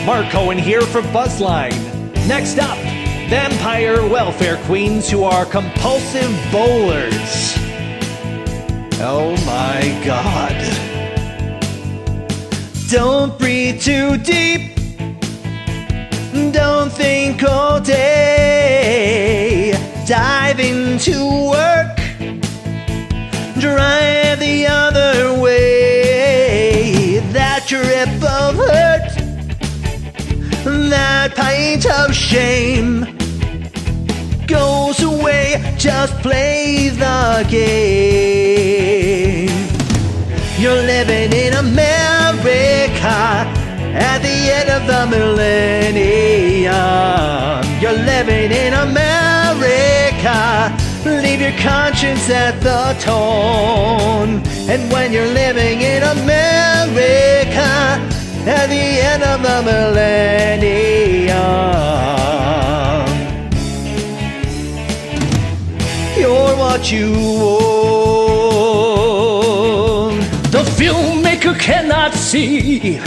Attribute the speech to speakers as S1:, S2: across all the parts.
S1: Mark Cohen here for Buzzline. Next up, vampire welfare queens who are compulsive bowlers. Oh my God. Don't breathe too deep. Don't think all day. Dive into work. Drive the other way. That drip of hurt, that pint of shame goes away, just play the game. You're living in America at the end of the millennium. You're living in America. Leave your conscience at the tone. And when you're living in America at the end of the millennium, you're what you own.
S2: The filmmaker cannot see,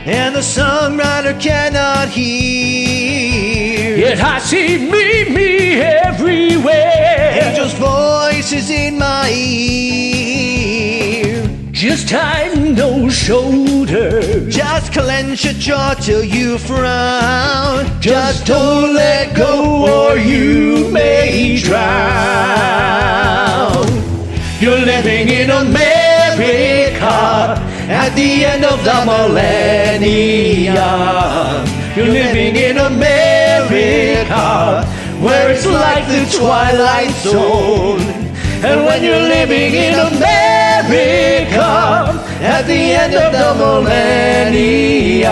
S1: and the songwriter cannot hear.
S2: Yet I see me everywhere.
S1: Angels' voices in my ear.
S2: Just tighten those shoulders.
S1: Just clench your jaw till you frown.
S2: Just don't let go or you may drown. You're living in America at the end of the millennium. You're living in America where it's like the Twilight Zone. And when you're living in America at the end of the millennium,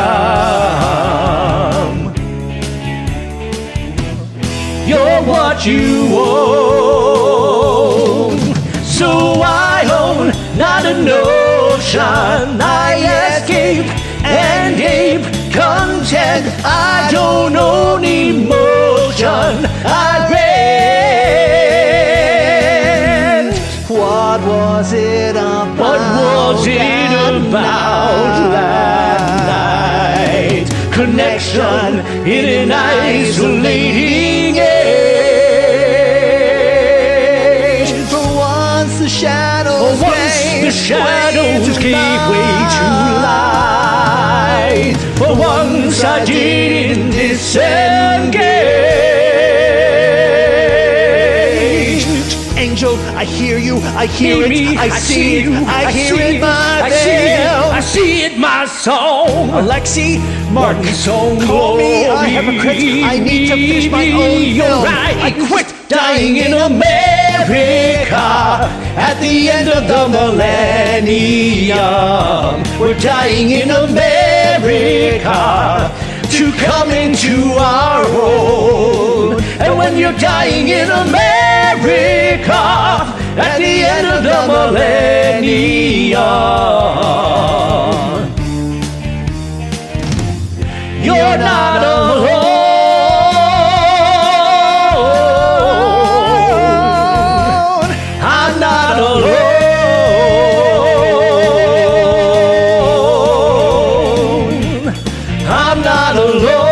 S2: you're what you own. So I own not a notion. I escape and ape content. I don't own emotion. I rent.
S1: What was it about?
S2: What was it about that night? Connection in an isolating age.
S1: For once the shadows
S2: gave way to light. For once I didn't disengage.
S1: Angel, I hear you, I hear it, I see it, I hear it, my bell.
S2: I see it, my song.
S1: Alexi, Mark,
S2: song,
S1: call me a hypocrite. I need to finish my own film.
S2: Right.
S1: I quit
S2: Dying in America at the end of the millennium. We're dying in America to come into our own. And when you're dying in America at the end of the millennium, you're not alone. I'm not alone. I'm not alone.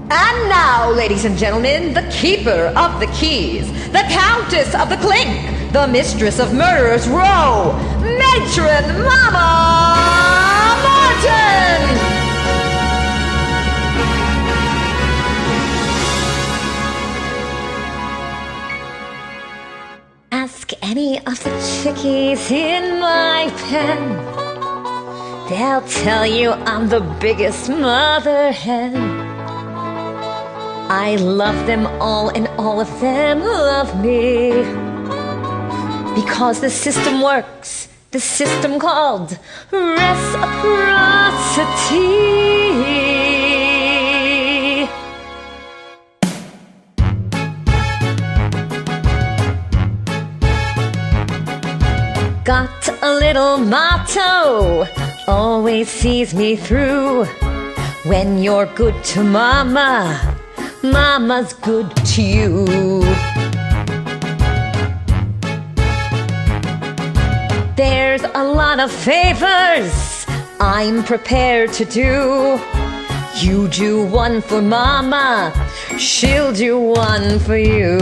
S3: And now, ladies and gentlemen, the keeper of the keys, the countess of the clink, the mistress of Murderers Row, Matron Mama Martin! Ask any of the chickies in my pen. They'll tell you I'm the biggest mother hen. I love them all and all of them love me. Because the system works, the system called reciprocity. Got a little motto, always sees me through. When you're good to Mama, Mama's good to you. There's a lot of favors I'm prepared to do. You do one for Mama, she'll do one for you.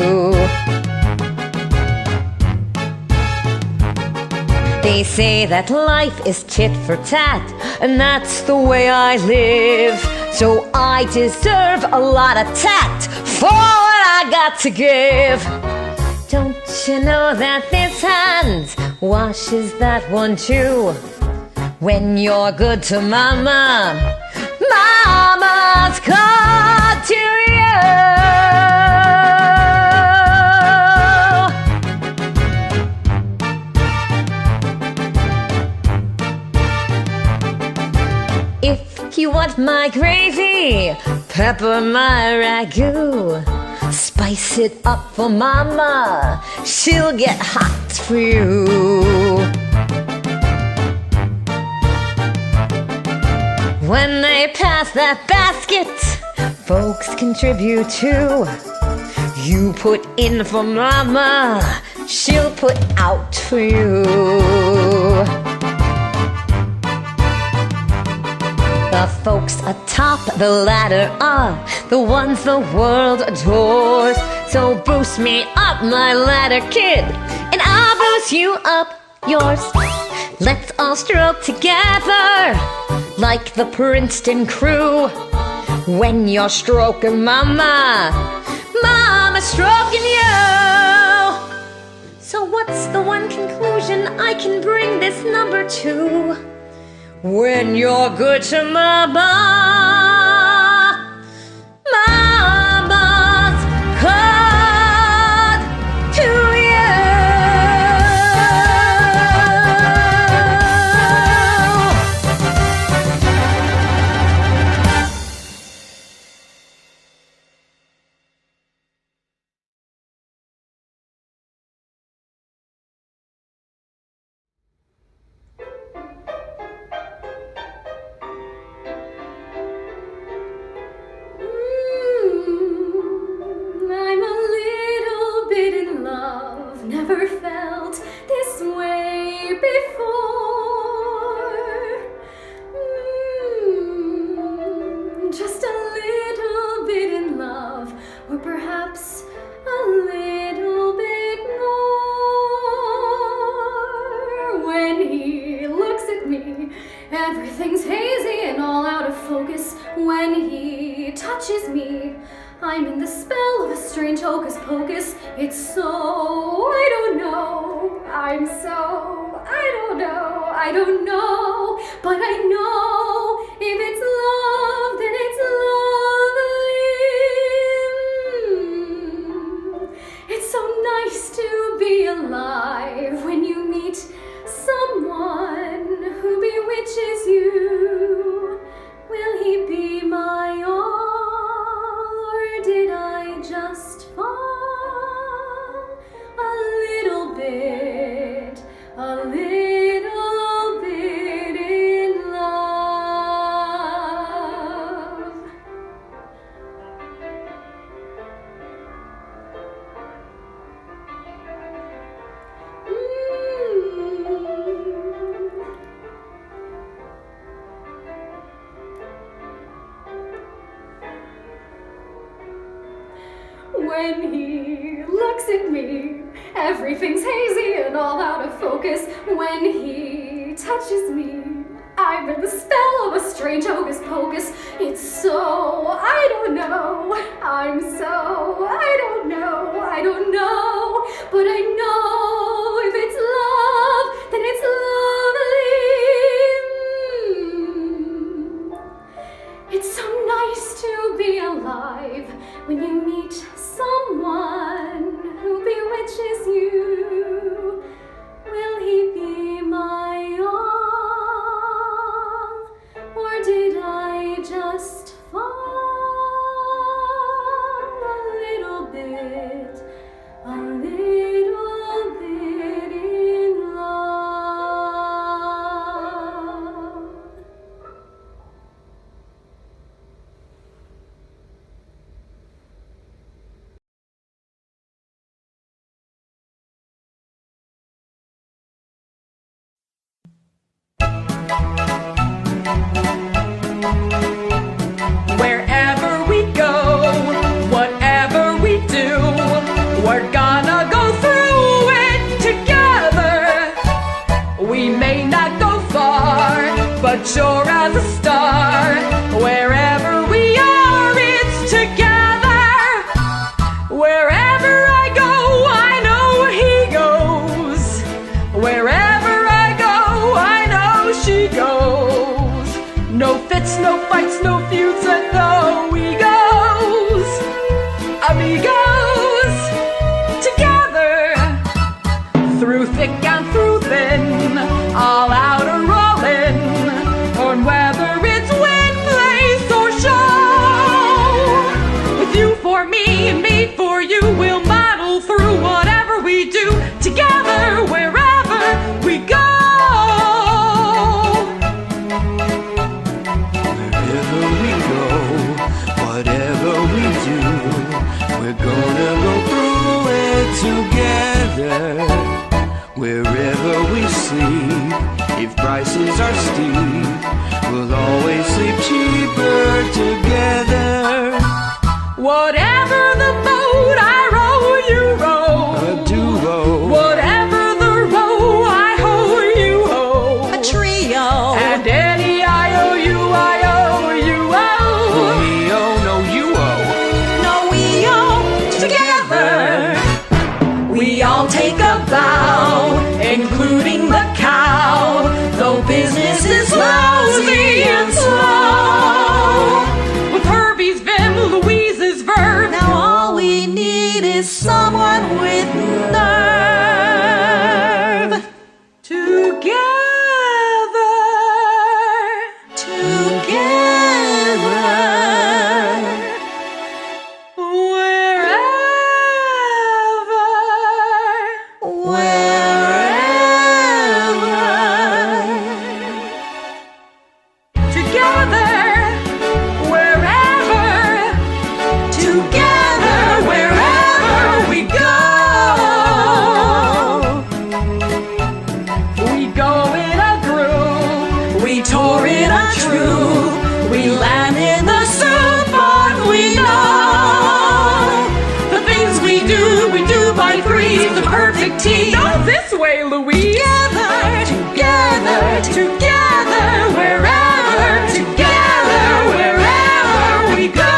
S3: They say that life is tit for tat, and that's the way I live. So I deserve a lot of tact for what I got to give. Don't you know that this hand washes that one too? When you're good to Mama, Mama's good to you. If you want my gravy, pepper my ragu. Spice it up for Mama, she'll get hot for you. When they pass that basket, folks contribute too. You put in for Mama, she'll put out for you. The folks atop the ladder are the ones the world adores. So boost me up my ladder, kid, and I'll boost you up yours. Let's all stroke together like the Princeton crew. When you're stroking Mama, Mama's stroking you. So what's the one conclusion I can bring this number to? When you're good to Mama, Mama's good to you.
S4: Never felt this way before. Just a little bit in love, or perhaps a little bit more. When he looks at me, everything's hazy and all out of focus. When he touches me, I'm in the spell of a strange hocus pocus. It's so, I don't know, I don't know, but I know if it's love, then it's lovely. It's so nice to be alive when you meet someone who bewitches you. Will he be my all, or did I just fall a little bit in love? When he looks at me, everything's hazy and all out of focus. When he touches me, I'm in the spell of a strange hocus pocus. It's so, I don't know, I don't know, but I know if it's love, then it's lovely. It's so nice to be alive when you meet someone who bewitches you. Will he be my all, or did I just fall a little bit
S5: but sure as a star. Wherever we are, it's together. Wherever I go, I know he goes. Wherever I go, I know she goes. No fits, no fights, no feuds, and no egos. Amigos, together. Through thick and through thin, all out or all in, on whether it's win, place, or show. With you for me and me for you, we'll battle through whatever we do, together wherever we go.
S2: Wherever we go, whatever we do, we're gonna go through it together. Wherever we sleep, if prices are steep, we'll always sleep cheaper together.
S5: Whatever the boat I row, you row.
S2: A duo.
S5: Whatever the row I hoe, you hoe.
S3: A trio.
S5: And any I-O-U-I-O-U-O.
S2: We owe, no you owe.
S3: No, we all
S5: Together, we all take a bow, including the cow, though business is lousy and slow. With Herbie's vim, Louise's verve,
S3: Now all we need is someone with nerve.
S5: together. Not this way, Louise. Together, wherever, together, wherever we go.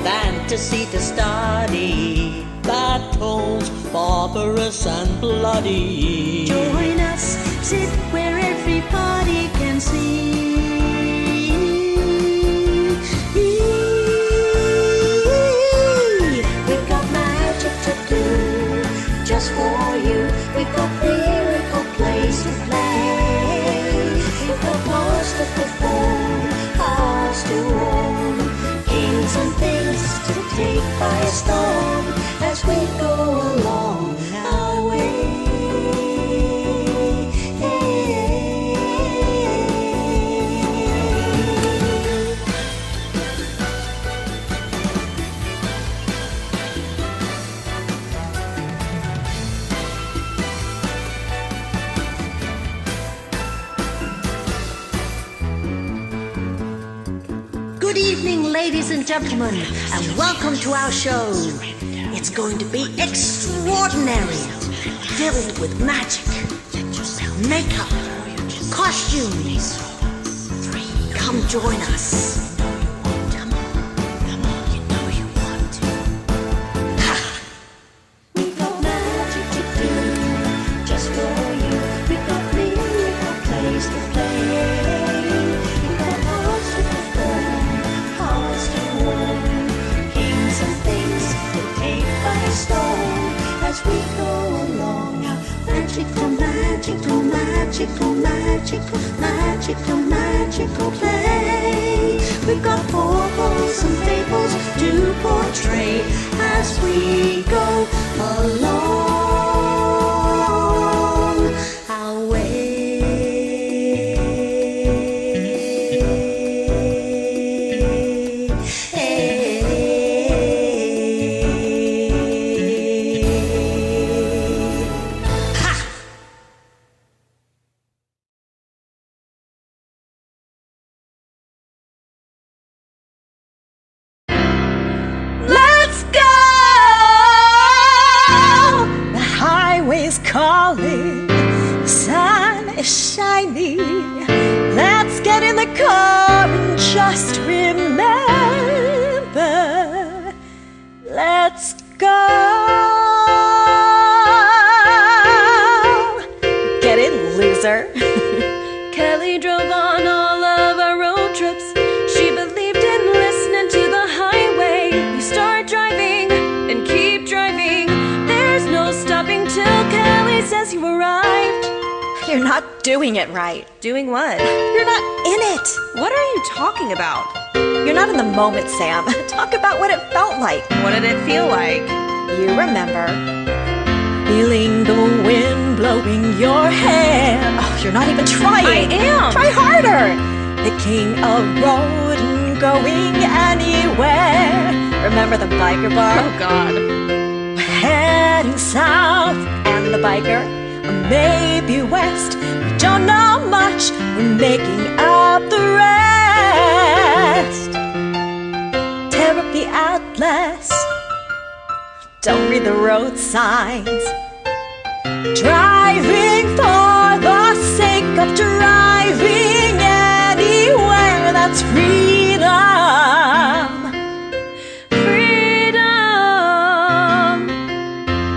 S6: Fantasy to study, battles barbarous and bloody.
S3: Join us, sit where everybody can see. We've got magic to do, just for you. We've got miracle plays to play.
S6: hearts to perform, hearts to own, kings and things to take by storm as we go along our way. Good evening, ladies and gentlemen, and welcome to our show. It's going to be extraordinary, filled with magic, makeup, costumes. Come join us. We've got magic to do, just for you. We've got musical plays to play. We've got hearts to perform, hearts to win, kings and things to take by storm as we go along. Magical, magical, magical, magical, magical, magical play. We've got foibles and fables to portray as we go along our way.
S3: Let's go! The highway's calling, the sun is shining. Let's get in the car and just remember. Let's go. Get in, loser. Kelly drove on all of our road trips. She believed in listening to the highway. You start driving and keep driving. There's no stopping till Kelly says you arrived.
S7: You're not doing it right.
S3: Doing what?
S7: You're not in it.
S3: What are you talking about?
S7: You're not in the moment, Sam. Talk about what it felt like.
S3: What did it feel like?
S7: You remember.
S3: Feeling the wind blowing your hair.
S7: Oh, you're not even trying.
S3: I am.
S7: Try harder.
S3: The king of road and going anywhere. Remember the biker bar?
S7: Oh, God.
S3: Heading south and the biker, or maybe west. We don't know much. We're making up the rest. Tear up the atlas. Don't read the road signs. Driving for the sake of driving anywhere. That's freedom. Freedom.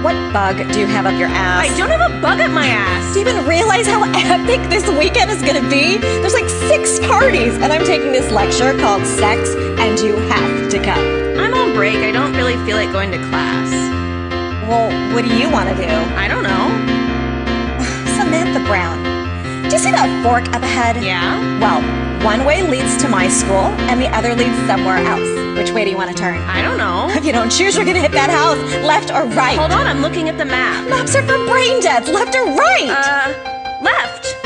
S7: What bug do you have up your ass?
S3: I don't have a bug up my ass.
S7: Do you even realize how epic this weekend is gonna be? There's like 6 parties, and I'm taking this lecture called Sex and You Have to Come.
S3: I'm on break. I don't really feel like going to class.
S7: Well, what do you want to do?
S3: I don't know.
S7: Samantha Brown. Do you see that fork up ahead?
S3: Yeah?
S7: Well, one way leads to my school, and the other leads somewhere else. Which way do you want to turn?
S3: I don't know.
S7: If you don't choose, you're gonna hit that house, left or right.
S3: Hold on, I'm looking at the map.
S7: Maps are for brain deads, left or right?
S3: Left.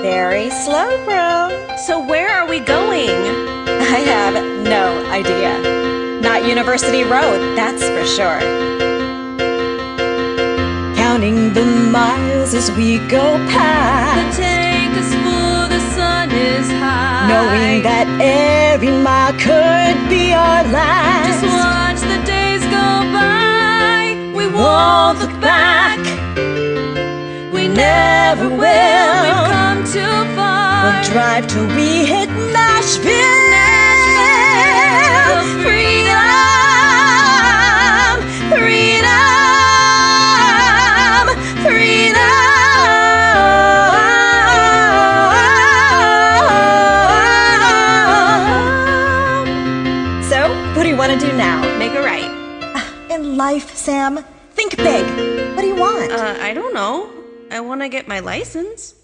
S7: Very slow, bro.
S3: So where are we going?
S7: I have no idea. Not University Road, that's for sure.
S3: Counting the miles as we go past.
S4: The tank is full, the sun is high.
S3: Knowing that every mile could be our last.
S4: Just watch the days go by. We
S3: Won't look back.
S4: We
S3: never will.
S4: We've come too far.
S3: We'll drive till we hit Nashville. Freedom, freedom, freedom.
S7: So, what do you want to do now?
S3: Make a right.
S7: In life, Sam, think big. What do you want?
S3: I don't know. I want to get my license.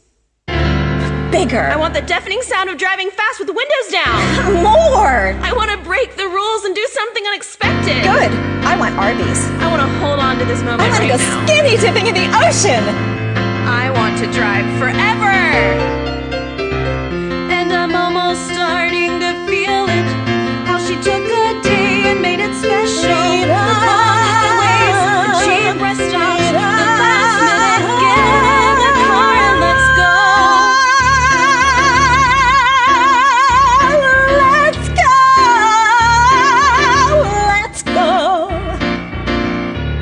S7: bigger.
S8: I want the deafening sound of driving fast with the windows down.
S7: More.
S8: I want to break the rules and do something unexpected.
S7: Good. I want Arby's.
S8: I want to hold on to this moment
S7: I want to
S8: right
S7: go
S8: now.
S7: skinny dipping in the ocean.
S8: I want to drive forever. And I'm almost starting to feel it. How she took a day and made it special. The long highways, the cheap rest stops, the last minute get in the car and let's go.
S7: Let's go.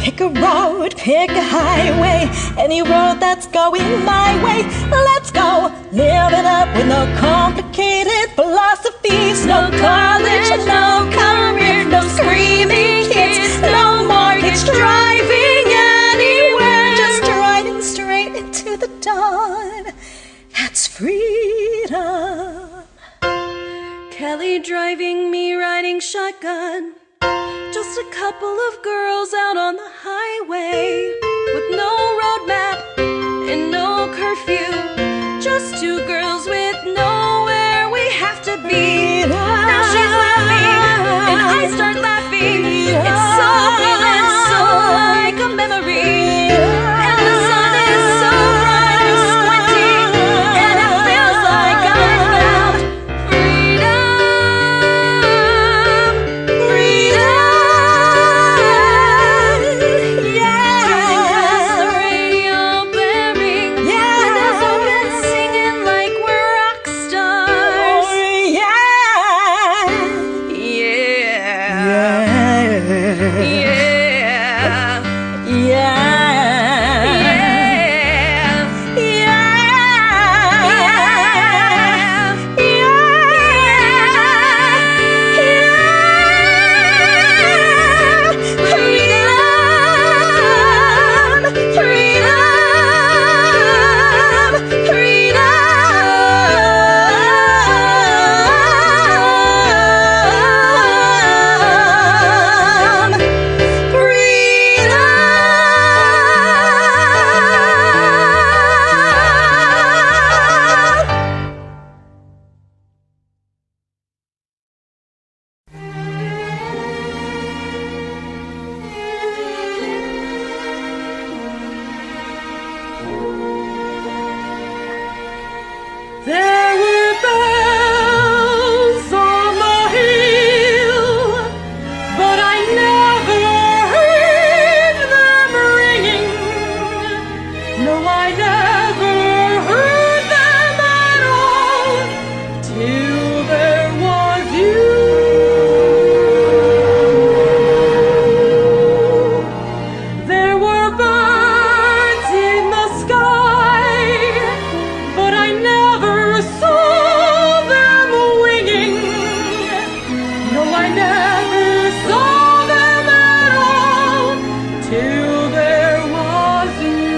S7: Pick a road, pick a highway, any road that's going my way. Let's go. Live it up with no complicated philosophies, no college, no career, no screaming kids, no mortgage, driving anywhere, just riding straight into the dawn. That's freedom.
S8: Kelly driving me riding shotgun. Just a couple of girls out on the highway with no roadmap and no curfew. Just two girls with nowhere we have to be. Now she's laughing and I start laughing. It's so real and so like a memory. And the sun is so bright I'm squinting and it feels like I found freedom. Freedom. Driving past the radio blaring. Windows open singing like we're rock stars. Yeah.
S5: There were bells on the hill, but I never heard them ringing. No, I never heard them at all till there was you. There were birds in the sky, but I never saw them winging. No, I never saw them at all till there was you.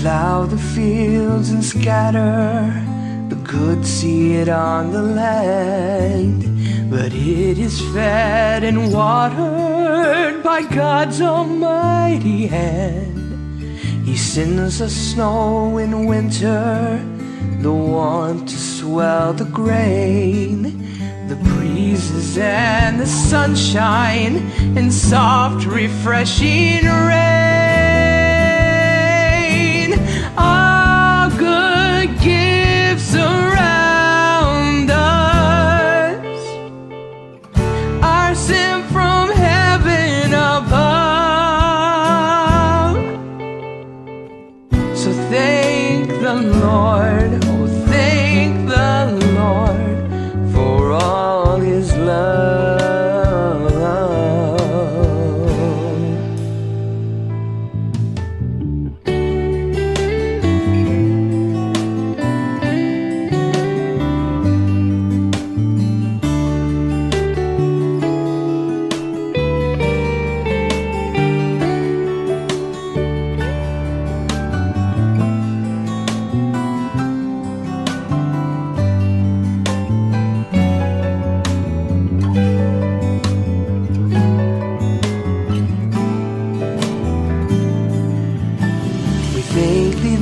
S1: plow the fields and scatter the good seed on the land, but it is fed and watered by God's almighty hand. He sends the snow in winter, the warmth to swell the grain, the breezes and the sunshine, and soft refreshing rain. All good gifts surround us, are sent from heaven above. So thank the Lord, oh thank the Lord for all his love.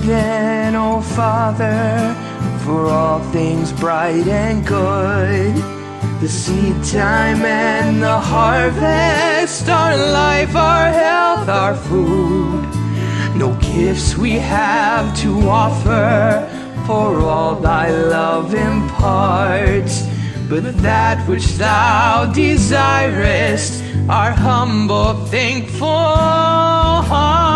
S1: Then, oh Father, for all things bright and good, the seed time and the harvest, our life, our health, our food. No gifts we have to offer, for all thy love imparts, but that which thou desirest, our humble, thankful hearts.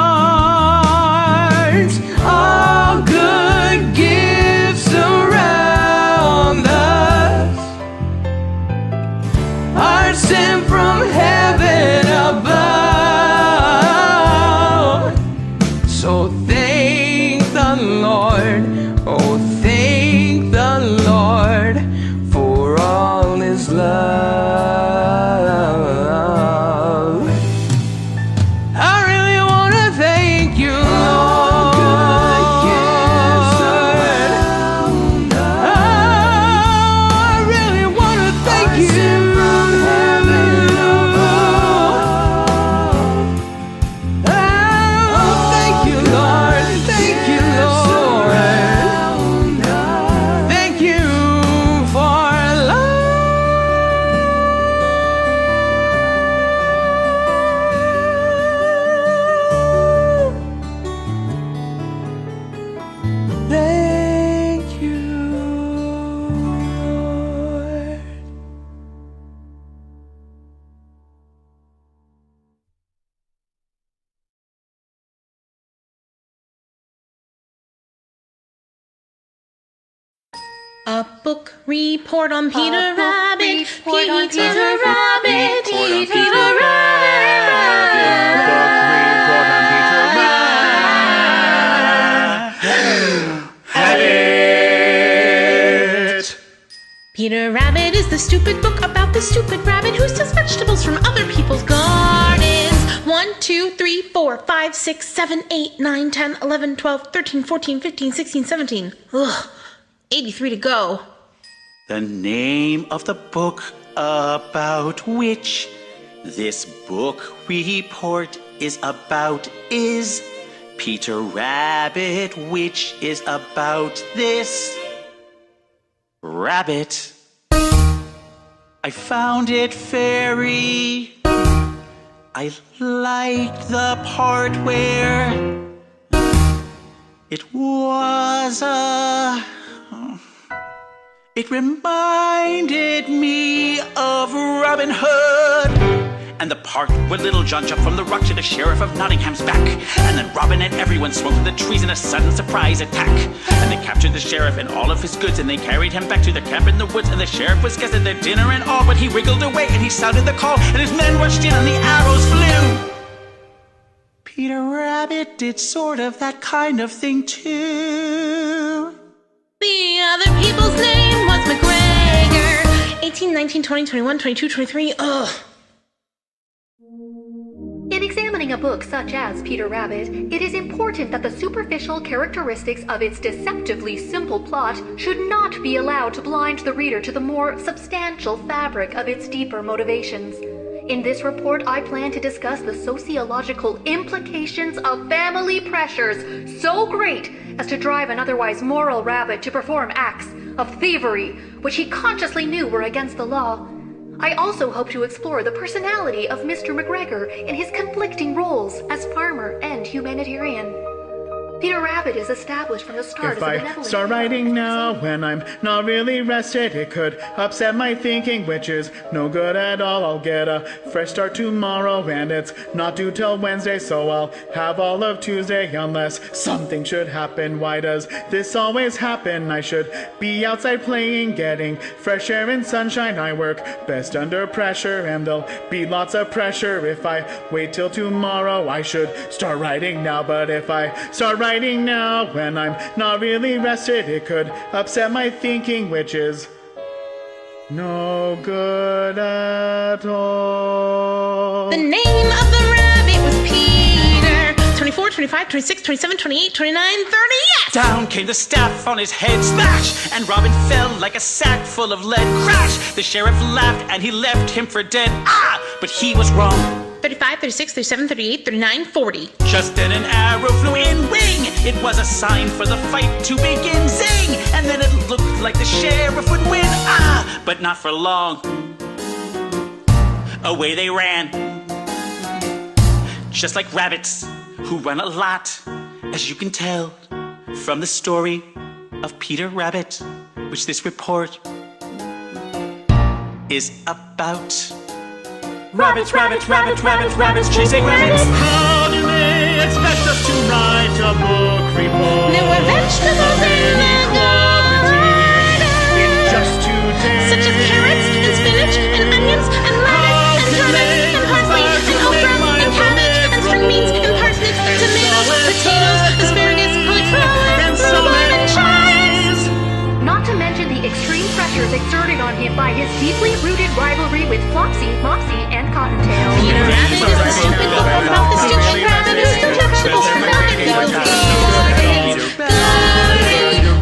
S1: All good gifts around us are sent from heaven above. So thank the Lord, oh thank the Lord for all his love. I really want to thank you,
S9: A book report on Peter Rabbit. Peter Rabbit. Peter Rabbit. Peter Rabbit is the stupid book about the stupid rabbit who steals vegetables from other people's gardens. 1, 2, 3, 4, 5, 6, 7, 8, 9, 10, 11, 12, 13, 14, 15, 16, 17. Ugh. 83 to go.
S2: The name of the book about which this book report is about is Peter Rabbit, which is about this rabbit. I found it very... I liked the part where it was it reminded me of Robin Hood, and the part where Little John jumped from the rock to the Sheriff of Nottingham's back, and then Robin and everyone swung through the trees in a sudden surprise attack, and they captured the Sheriff and all of his goods, and they carried him back to the camp in the woods, and the Sheriff was guessing their dinner and all, but he wriggled away and he sounded the call, and his men rushed in and the arrows flew. Peter Rabbit did sort of that kind of thing too.
S9: The other people's name was McGregor. 18, 19, 20, 21, 22, 23. Ugh.
S3: An example
S10: examining a book such as Peter Rabbit, it is important that the superficial characteristics of its deceptively simple plot should not be allowed to blind the reader to the more substantial fabric of its deeper motivations. In this report, I plan to discuss the sociological implications of family pressures so great as to drive an otherwise moral rabbit to perform acts of thievery which he consciously knew were against the law. I also hope to explore the personality of Mr. McGregor in his conflicting roles as farmer and humanitarian. Peter Rabbit is established from the start
S1: If
S10: as a
S1: I
S10: benevolent
S1: start writing now when I'm not really rested, it could upset my thinking, which is no good at all. I'll get a fresh start tomorrow, and it's not due till Wednesday, so I'll have all of Tuesday unless something should happen. Why does this always happen? I should be outside playing, getting fresh air and sunshine. I work best under pressure, and there'll be lots of pressure if I wait till tomorrow. I should start writing now, but if I start writing now when I'm not really rested, it could upset my thinking, which is no good at all.
S9: The name of the rabbit was Peter. 24, 25, 26, 27, 28, 29, 30, yes!
S2: Down came the staff on his head, smash! And Robin fell like a sack full of lead, crash! The sheriff laughed and he left him for dead. Ah! But he was wrong.
S9: 35, 36, 37, 38, 39, 40.
S2: Just then an arrow flew in, wing! It was a sign for the fight to begin, zing! And then it looked like the sheriff would win, ah! But not for long. Away they ran. Just like rabbits who run a lot, as you can tell from the story of Peter Rabbit, which this report is about. Rabbits, rabbits, rabbits, rabbits, rabbits, chasing rabbits.
S1: How do they expect us to write a book report?
S9: There were vegetables in the garden,
S1: in just 2 days.
S9: such as carrots and spinach and onions and lettuce and turnips and parsley and okra and cabbage and string beans and parsnips, tomatoes, potatoes, asparagus, cauliflower,
S1: And so
S9: rhubarb,
S1: many
S9: and chives.
S10: Not to mention the extreme pressures exerted on him by his deeply rooted rivalry with Flopsy, Mopsy, and Cottontail.
S9: Peter Rabbit is the stupid book about the stupid rabbit who stole vegetables from other people's gardens.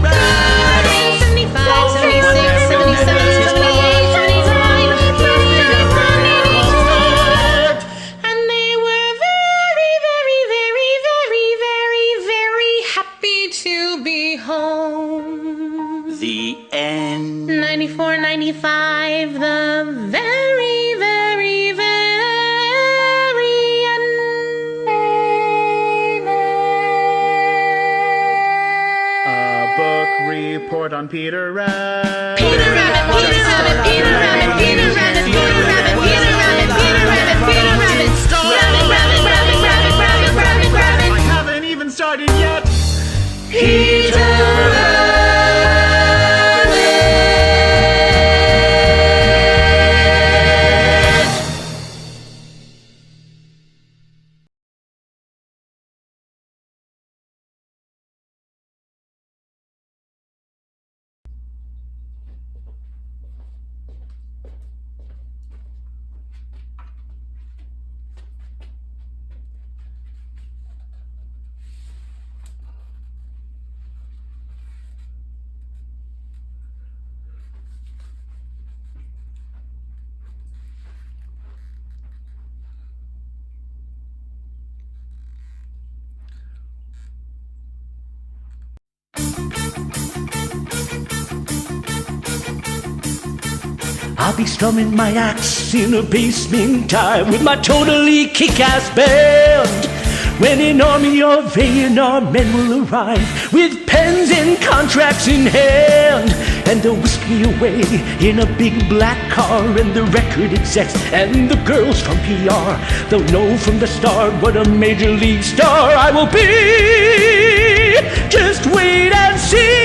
S9: Garden, 75, 76, 77, 78, 79, 30, and they were very, very, very, very, very, very happy to be home.
S2: The end.
S9: 94, 95, the very, very, very end.
S1: A book report on Peter Rabbit.
S9: Peter Rabbit, Peter Rabbit, Peter Rabbit, Peter Rabbit, Peter Rabbit, Peter Rabbit, Peter Rabbit, Peter Rabbit, Rabbit, rabbit, rabbit, rabbit, rabbit, rabbit, rabbit.
S1: I haven't even started yet.
S9: Peter Rabbit.
S1: I'll be strumming my axe in a basement time with my totally kick-ass band. When an army of A&R men will arrive with pens and contracts in hand, and they'll whisk me away in a big black car, and the record execs and the girls from PR, they'll know from the start what a major league star I will be. Just wait and see.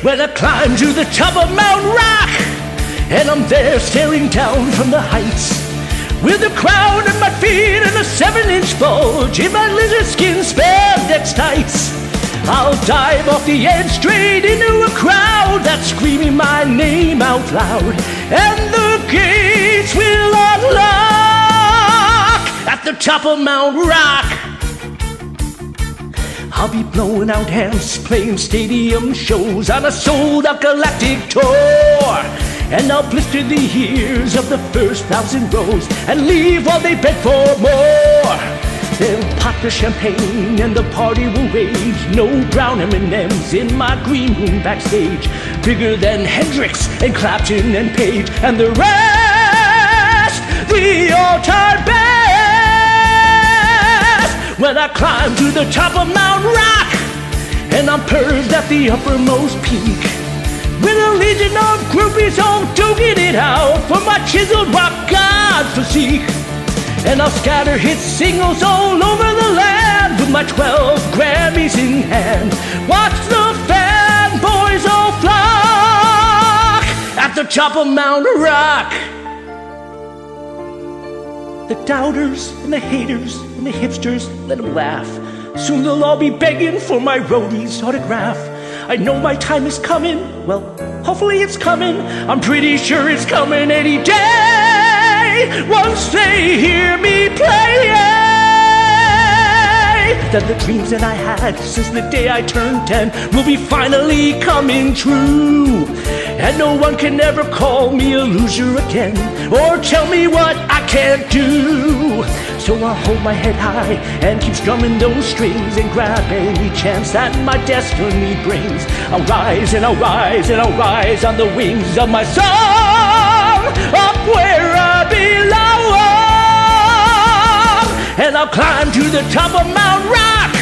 S1: Well, I climb to the top of Mount Rock, and I'm there staring down from the heights, with a crown at my feet and a 7-inch bulge in my lizard skin spandex tights. I'll dive off the edge straight into a crowd that's screaming my name out loud, and the gates will unlock. top of Mount Rock. I'll be blowing out amps, playing stadium shows on a sold-out galactic tour. And I'll blister the ears of the first 1,000 rows and leave while they beg for more. They'll pop the champagne and the party will rage. No brown M&Ms in my green room backstage. Bigger than Hendrix and Clapton and Page and the rest, the all-time best. When I climb to the top of Mount Rock and I'm perched at the uppermost peak, with a legion of groupies all duking it out for my chiseled rock god physique. And I'll scatter hit singles all over the land with my 12 Grammys in hand. Watch the fanboys all flock at the top of Mount Rock. The doubters and the haters and the hipsters, let them laugh. Soon they'll all be begging for my roadie's autograph. I know my time is coming, well, hopefully it's coming. I'm pretty sure it's coming any day. Once they hear me play, then the dreams that I had since the day I turned 10 will be finally coming true. And no one can ever call me a loser again or tell me what I can't do. So I'll hold my head high and keep strumming those strings and grab any chance that my destiny brings. I'll rise and I'll rise and I'll rise on the wings of my song, up where I belong. And I'll climb to the top of Mount Rock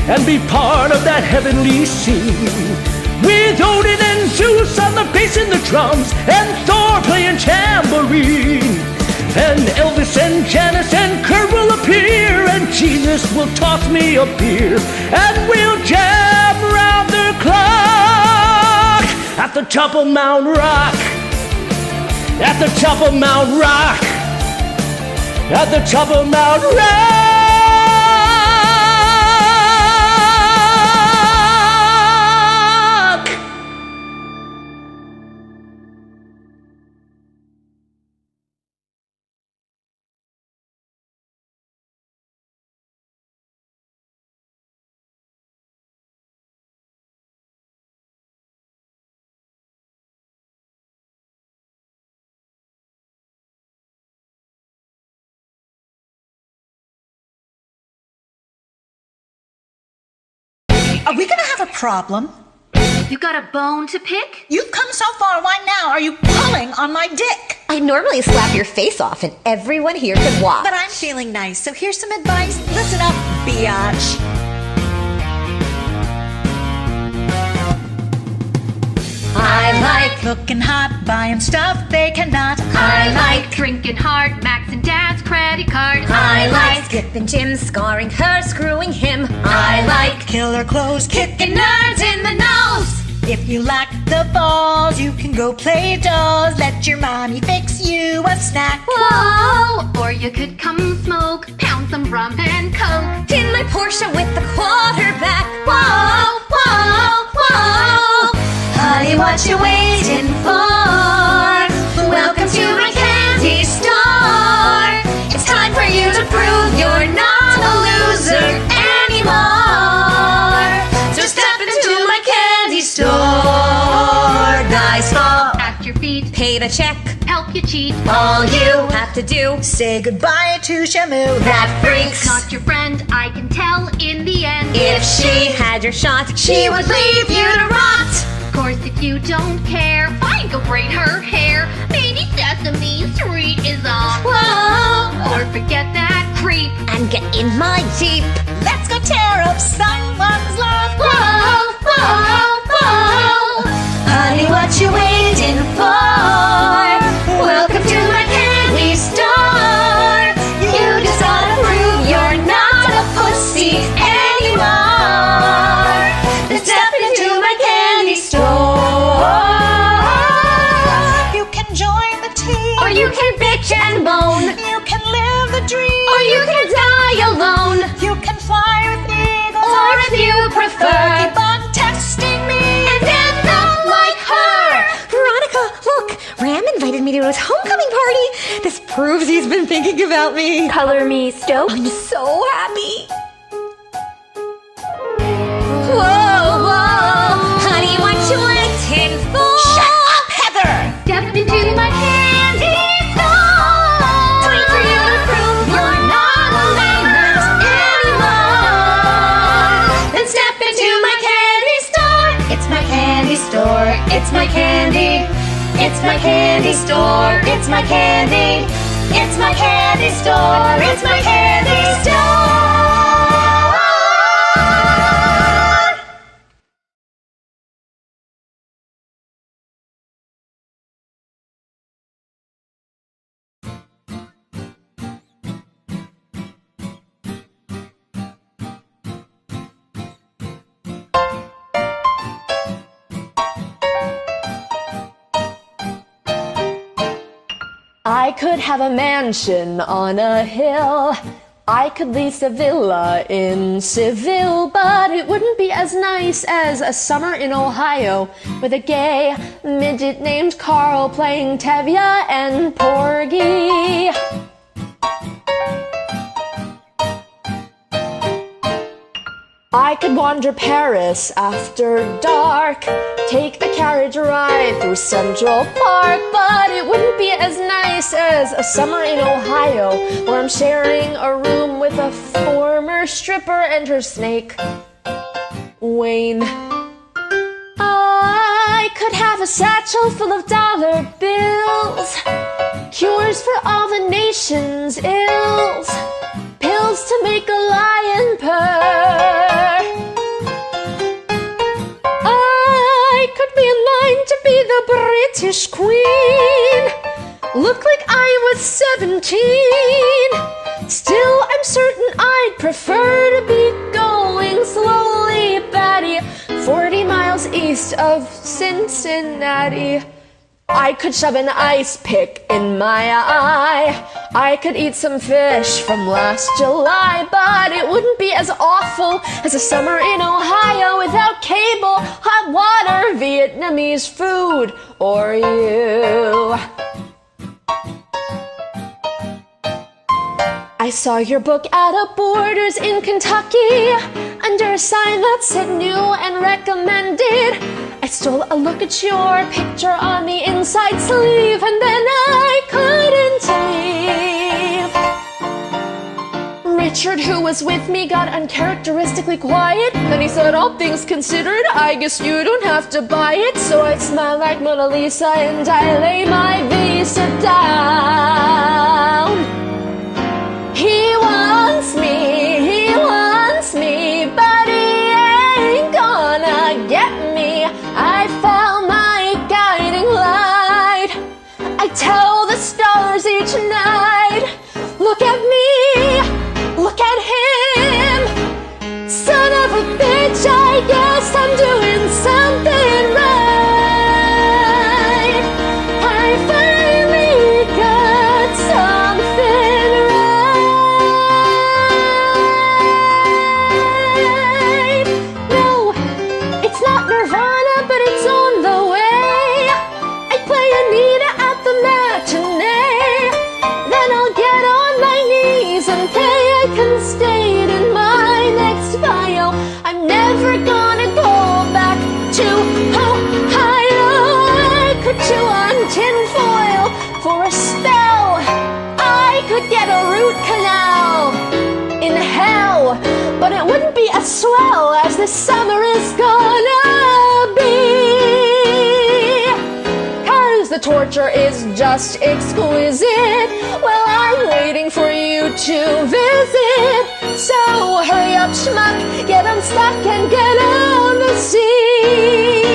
S1: and be part of that heavenly scene, with Odin and Zeus on the bass and the drums and Thor playing tambourine. And Elvis and Janice and Kurt will appear, and Jesus will toss me a beer, and we'll jam round the clock at the top of Mount Rock, at the top of Mount Rock, at the top of Mount Rock.
S11: Are we gonna have a problem?
S10: You got a bone to pick?
S11: You've come so far, why now are you pulling on my dick?
S3: I normally slap your face off and everyone here can watch.
S11: But I'm feeling nice, so here's some advice. Listen up, biatch.
S3: I like
S11: looking hot, buying stuff they cannot.
S10: I like drinking hard, maxing dad's credit card.
S3: I like skipping Jim, scarring her, screwing him. I like
S11: killer clothes,
S10: kicking nerds in the nose.
S11: If you lack the balls, you can go play dolls. Let your mommy fix you a snack.
S10: Whoa! Or you could come smoke, pound some rum and coke
S3: in my Porsche with the quarterback.
S10: Whoa, whoa, whoa!
S3: Honey, what you waiting for? Welcome to my candy store. It's time for you to prove you're not a loser anymore. So step into my candy store. Guys fall
S10: at your feet,
S3: pay the check,
S10: help you cheat.
S3: All you have to do,
S11: say goodbye to Shamu.
S3: That freak's
S10: not your friend, I can tell in the end.
S3: If she had your shot, she would leave you to rot.
S10: Of course, if you don't care, fine, go braid her hair. Maybe Sesame Street is on.
S3: Whoa!
S10: Or forget that creep
S3: and get in my Jeep.
S11: Let's go tear up someone's love.
S3: Whoa, whoa, whoa! Honey, what you waiting for? Welcome to my candy store. You just gotta prove you're not a pussy anymore. Then step into my candy store.
S11: You can join the team,
S3: or you can bitch and moan.
S11: You can live the dream,
S3: or you can die alone.
S11: You can fly with eagles,
S3: or if you prefer,
S11: keep on testing me
S3: and end up like her. Veronica, look, Ram invited me to his homecoming party. This
S7: proves he's been thinking about me.
S10: Color me stoked.
S7: I'm so happy. Whoa, whoa, honey, what you waiting for? Shut up, Heather!
S4: Step into my candy store.
S7: Time for you to prove you're not a layman anymore. Then step into my candy store. It's my candy store. It's my candy. It's my candy store. It's my candy. It's my candy store. It's my candy store. I could have a mansion on a hill. I could lease a villa in Seville, but it wouldn't be as nice as a summer in Ohio with a gay midget named Carl playing Tevye and Porgy. I could wander Paris after dark, take a carriage ride through Central Park, but it wouldn't be as nice as a summer in Ohio, where I'm sharing a room with a former stripper and her snake, Wayne. I could have a satchel full of dollar bills, cures for all the nation's ills, pills to make a lion purr. I could be in line to be the British Queen, look like I was 17. Still, I'm certain I'd prefer to be going slowly, Batty, 40 miles east of Cincinnati. I could shove an ice pick in my eye. I could eat some fish from last July, but it wouldn't be as awful as a summer in Ohio without cable, hot water, Vietnamese food, or you. I saw your book at a Borders in Kentucky, under a sign that said new and recommended. I stole a look at your picture on the inside sleeve, and then I couldn't leave. Richard, who was with me, got uncharacteristically quiet. Then he said, all things considered, I guess you don't have to buy it. So I smiled like Mona Lisa and I lay my visa down. He wants me, but he ain't gonna get me. I found my guiding light. I tell the stars each night, look at me, look at him. Son of a bitch, I guess I'm doing something right. I finally got something right. No, it's not Nirvana, but it's on the way. I play Anita at the matinee. Then I'll get on my knees and pray I can stay in my next bio. I'm never gonna go back to Ohio. I could chew on tinfoil for a spell. I could get a root canal in hell, but it wouldn't be as swell as this summer is gonna be. 'Cause the torture is just exquisite. Well, I'm waiting for you to visit. So hurry up, schmuck, get unstuck and get on the scene.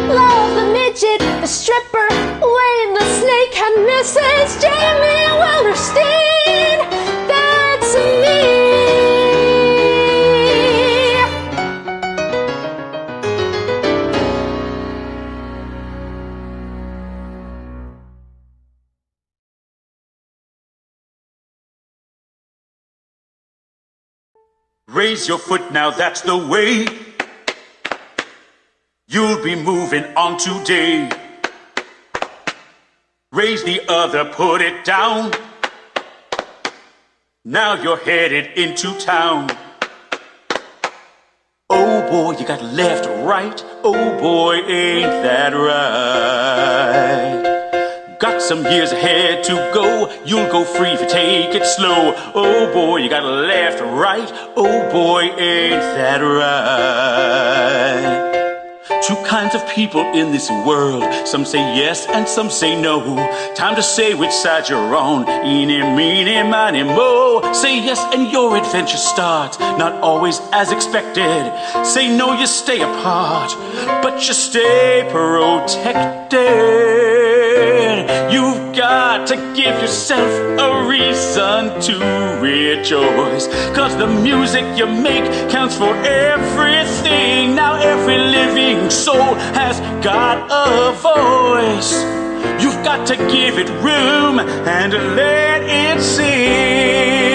S7: Love the midget, the stripper, Wayne the snake, and Mrs. Jamie Wellerstein. That's me.
S2: Raise your foot now, that's the way. You'll be moving on today. raise the other, put it down. Now you're headed into town. Oh boy, you got left, right. Oh boy, ain't that right. Got some years ahead to go. You'll go free if you take it slow. Oh boy, you got left, right. Oh boy, ain't that right. Two kinds of people in this world. Some say yes and some say no. Time to say which side you're on. Eeny, meeny, miny, mo. Say yes and your adventure starts. Not always as expected. Say no, you stay apart. But you stay protected. You've got to give yourself a reason to rejoice. 'Cause the music you make counts for everything. Now every living soul has got a voice. You've got to give it room and let it sing.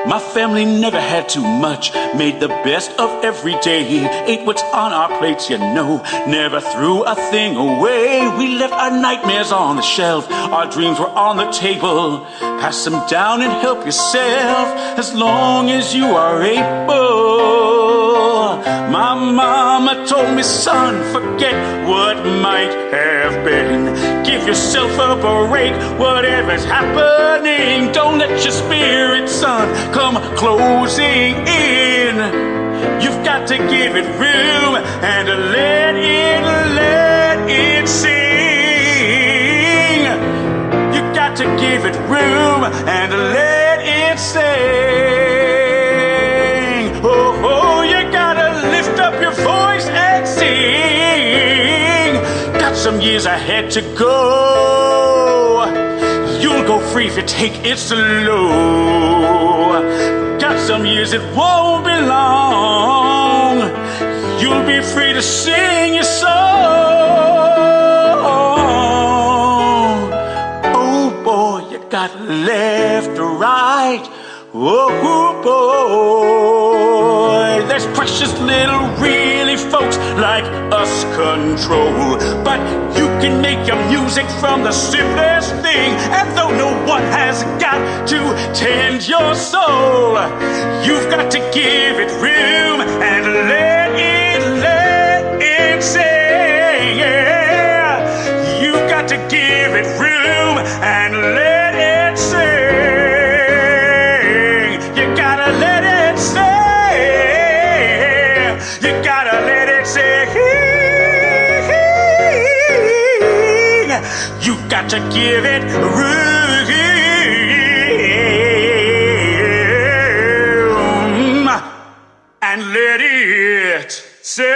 S2: My family never had too much, made the best of every day. Ate what's on our plates, you know, never threw a thing away. We left our nightmares on the shelf, our dreams were on the table. Pass them down and help yourself as long as you are able. My mama told me, son, forget what might have been. Give yourself a break, whatever's happening. Don't let your spirit, son, come closing in. You've got to give it room and let it sing. You got to give it room and let it sing. Oh, oh, you gotta lift up your voice and sing. Got some years ahead to go. You'll go free if you take it slow. Got some years it won't be long. You'll be free to sing your song. Oh boy, you got left, right. Oh boy, there's precious little really folks like us control. But you can make your music from the simplest thing. And though no one has got to tend your soul, you've got to give it room and let it sing. Yeah. You've got to give it room and let it sing. You gotta let it sing. You gotta let it sing. You got to give it room and let it sing.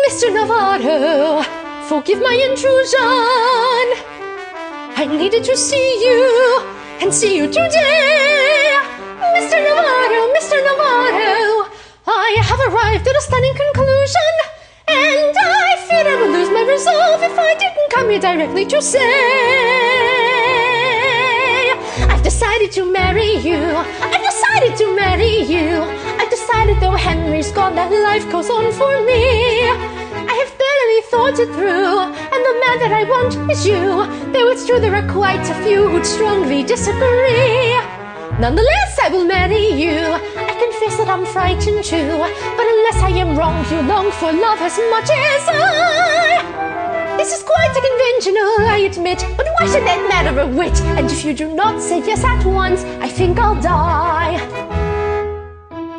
S12: Mr. Navarro, forgive my intrusion. I needed to see you and see you today. Mr. Navarro, I have arrived at a stunning conclusion. And I fear I would lose my resolve if I didn't come here directly to say I've decided to marry you. I've decided to marry you. I've decided though Henry's gone that life goes on for me. I have thoroughly thought it through, and the man that I want is you. Though it's true there are quite a few who'd strongly disagree. Nonetheless, I will marry you. I confess that I'm frightened too, but unless I am wrong, you long for love as much as I. This is quite unconventional, I admit, but why should that matter a whit? And if you do not say yes at once, I think I'll die.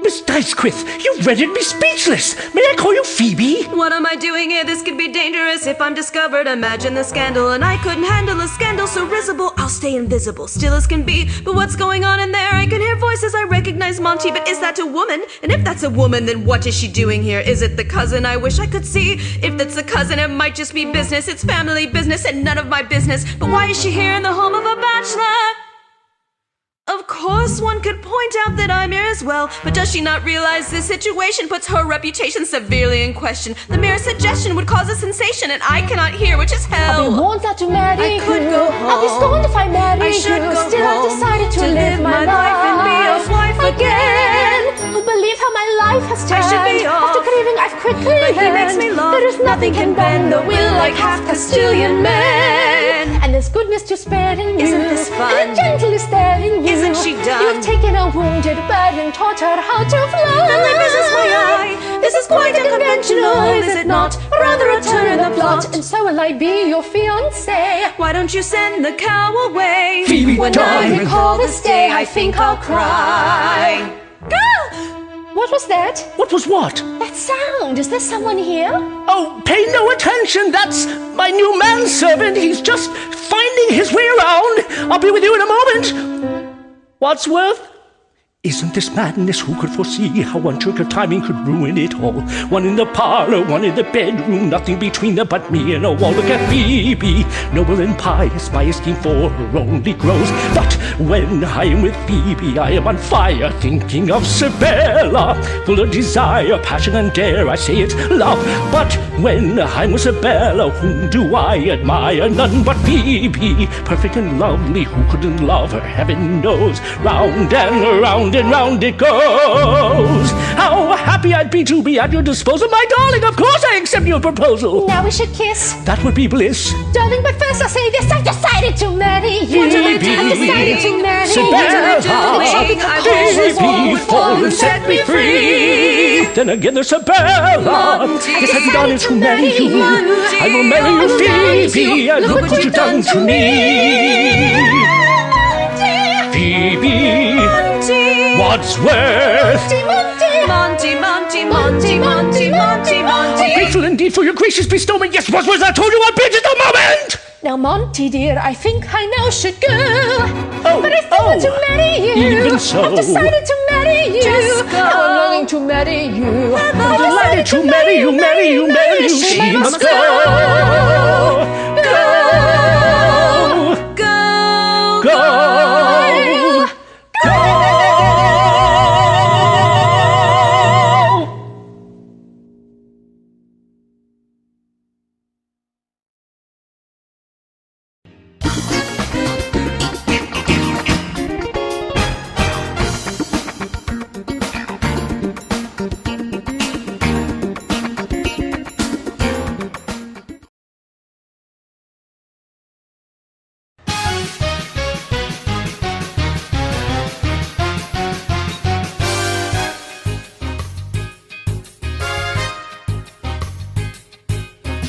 S13: Miss Dicecwith, you've rendered me speechless. May I call you Phoebe?
S8: What am I doing here? This could be dangerous if I'm discovered. Imagine the scandal, and I couldn't handle a scandal so risible. I'll stay invisible, still as can be. But what's going on in there? I can hear voices, I recognize Monty, but is that a woman? And if that's a woman, then what is she doing here? Is it the cousin? I wish I could see. If that's the cousin, it might just be business. It's family business and none of my business. But why is she here in the home of a bachelor? Of course, one could point out that I'm here as well, but does she not realize this situation puts her reputation severely in question? The mere suggestion would cause a sensation, and I cannot hear, which is hell.
S12: I'll be warned not to marry
S8: I could
S12: you.
S8: go home.
S12: I'll be scorned if I marry
S8: I should
S12: you.
S8: go
S12: Still,
S8: home
S12: I've decided to
S8: live my life and be a wife
S12: again. Who believe how my life has turned?
S8: I should be off.
S12: After craving, I've quickly
S8: But he
S12: learned
S8: makes me laugh.
S12: there is nothing can bend the will like half Castilian men. And there's goodness to spare in you.
S8: Isn't this fun?
S12: And gently staring you.
S8: Isn't she done?
S12: You've taken a wounded bird and taught her how to fly.
S8: Then there misses my eye. This is quite unconventional, is it not? Rather a turn in the plot.
S12: And so will I be your fiancé.
S8: Why don't you send the cow away?
S13: Phoebe,
S8: when
S13: darling.
S8: I recall this day, I think I'll cry.
S12: What was that?
S13: What was what?
S12: That sound. Is there someone here?
S13: Oh, pay no attention. That's my new manservant. He's just finding his way around. I'll be with you in a moment. Wadsworth? Isn't this madness? Who could foresee how one trick of timing could ruin it all? One in the parlor, one in the bedroom, nothing between them but me and a wall. Look at Phoebe, noble and pious, my esteem for her only grows. But when I am with Phoebe, I am on fire, thinking of Sabella, full of desire, passion, and dare I say it, love. But when I'm with Sabella, whom do I admire? None but Phoebe, perfect and lovely. Who couldn't love her? Heaven knows. Round and round and round it goes. How happy I'd be to be at your disposal, my darling. Of course I accept your proposal.
S12: Now we should kiss.
S13: That would be bliss.
S12: Darling, but first I'll say this. I've decided to marry you.
S8: What am I doing?
S12: I've decided to marry
S13: Sabella.
S12: you.
S13: Phoebe, fall and set me free. Then again there's Sabella. Yes, I've done to marry you. I will marry you, Phoebe. And look what you've done to me. Phoebe, Wadsworth.
S8: Monty, Monty, Monty, Monty, Monty, Monty.
S13: Grateful indeed for your gracious bestowment. Yes, Wadsworth, I told you I'd be just a moment.
S12: Now, Monty dear, I think I now should go.
S13: Oh,
S12: but I still want to marry you.
S13: Even so.
S12: I've decided to marry you.
S8: Just go.
S12: Now I'm longing to marry you.
S13: I'm delighted to marry you, marry you, marry you. She must go.
S8: Go. Go.
S13: Go.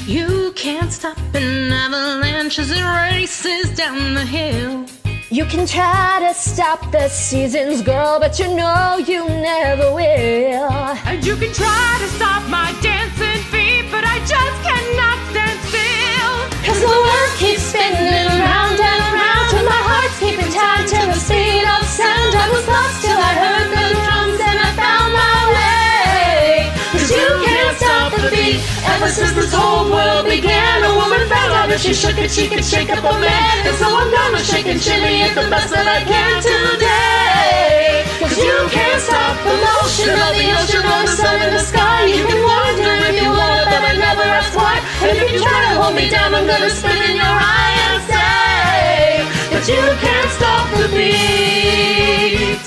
S9: You can't stop an avalanche as it races down the hill.
S12: You can try to stop the seasons, girl, but you know you never will.
S5: And you can try to stop my dancing feet, but I just cannot stand still.
S12: Cause the world keeps spinning round and round, till my heart's keeping time to the speed of sound. I was lost till I heard the drums and I found my way. Cause you can't stop the beat. Ever since this whole world began, a woman found out if she shook it, she could shake up a man. And so I'm gonna shake and shimmy it the best that I can today. Cause you can't stop the motion of the ocean or the sun in the sky. You can wonder if you wanna, but I never ask why. And if you try to hold me down, I'm gonna spit in your eye and say that you can't stop the beat.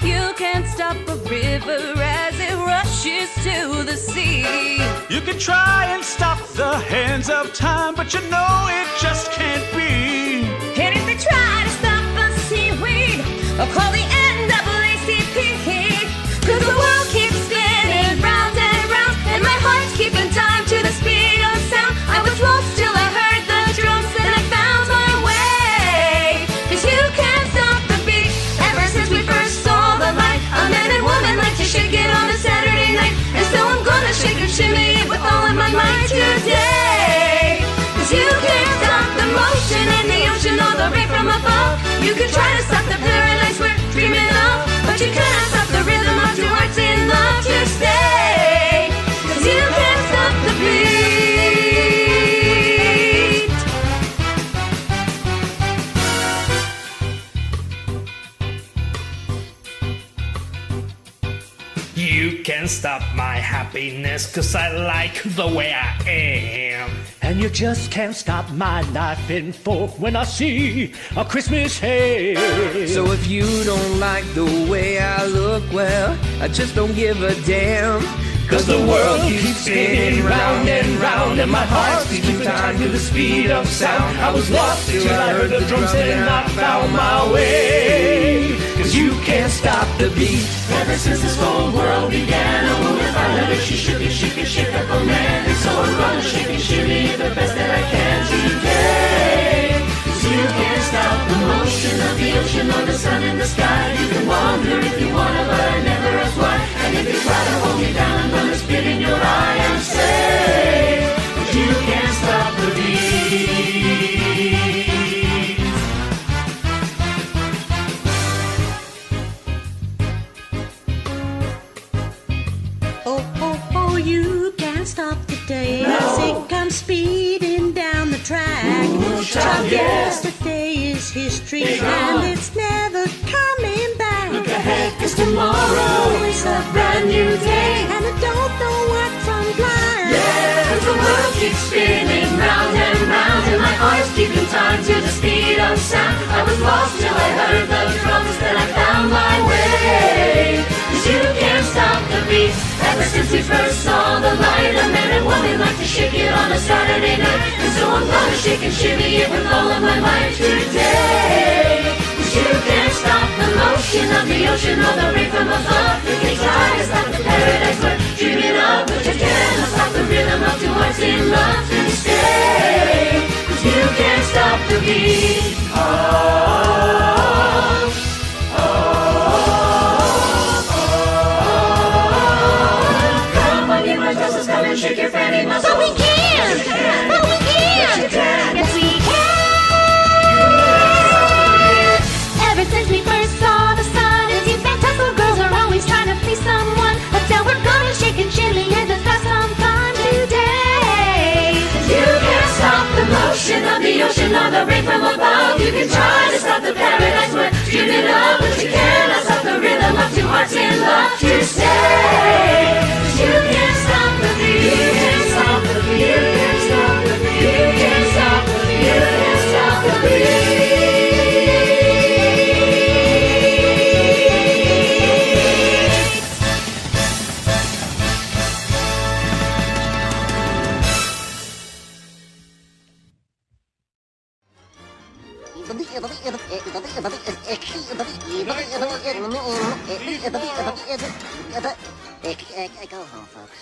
S8: You can't stop a river as it rushes to the sea.
S2: You can try and stop the hands of time, but you know it just can't be.
S8: And if they try to stop the seaweed, I'll call the NAACP. Cause the world keeps spinning round and round, and my heart's keeping time to the speed of sound. I was lost till I heard the drums and I found my way. Cause you can't stop the beat. Ever since we first saw the light, a man and woman like to shake it on a Saturday night. And so I'm gonna shake and shimmy it with all of my might today. Cause you can't stop the motion in the ocean or the rain from above. You can try to stop the paradise we're dreaming of, but you cannot stop the rhythm of two hearts in love to stay. Cause you
S13: can't stop my happiness, 'cause I like the way I am.
S1: And you just can't stop my knife and fork when I see a Christmas hay.
S14: So if you don't like the way I look, well, I just don't give a damn. 'Cause the world keeps spinning round and round, and my heart's beating time to the speed of sound. I was lost till I heard the drums and I found my way. 'Cause you can't stop the beat.
S6: Ever since this whole world began, oh, if I let her, she shook it, shake up a man. And so I'm gonna shake and shimmy the best that I can today. 'Cause you can't stop the motion of the ocean or the sun in the sky. You can wonder if you wanna, but I never ask why. And if you try to hold me down, I'm gonna spit in your eye and say, but you can't stop the beat.
S9: Oh, oh, oh, you can't stop the day as it comes speeding down the track. Child, yesterday is history and it's never coming back.
S6: Look ahead, 'cause tomorrow is a brand new day.
S9: And I don't know what from blind.
S6: Yeah, the world keeps spinning round and round, and my heart's keeping time to the speed of sound. I was lost till I heard the drums, then I found my way. 'Cause you can't stop the beat. Ever since we first saw the light, a man and woman like to shake it on a Saturday night. And so I'm gonna shake and shimmy it with all of my might today. 'Cause you can't stop the motion of the ocean or the rain from above. You can try to stop the paradise we're dreaming of, but you cannot stop the rhythm of two hearts in love to stay. 'Cause you can't stop the beat. Oh, oh, oh, oh. Come on, you must just come and shake your fanny muscles.
S12: But we can! But we can!
S6: Yes, you can!
S12: Yes, we can! Ever since we first saw the sun, it seems that Tesla girls are always trying to please someone. But now we're gonna shake and shimmy and just have some fun today.
S6: You can't stop the motion of the ocean or the rain from above. You can try to stop the paradise we're dreaming of, but you cannot stop the rhythm of two hearts in love to stay. 'Cause you can't stop the beat. You can't stop the beat. You can't stop the beat. You can't stop the beat. You can't stop the beat.
S11: Go home, folks.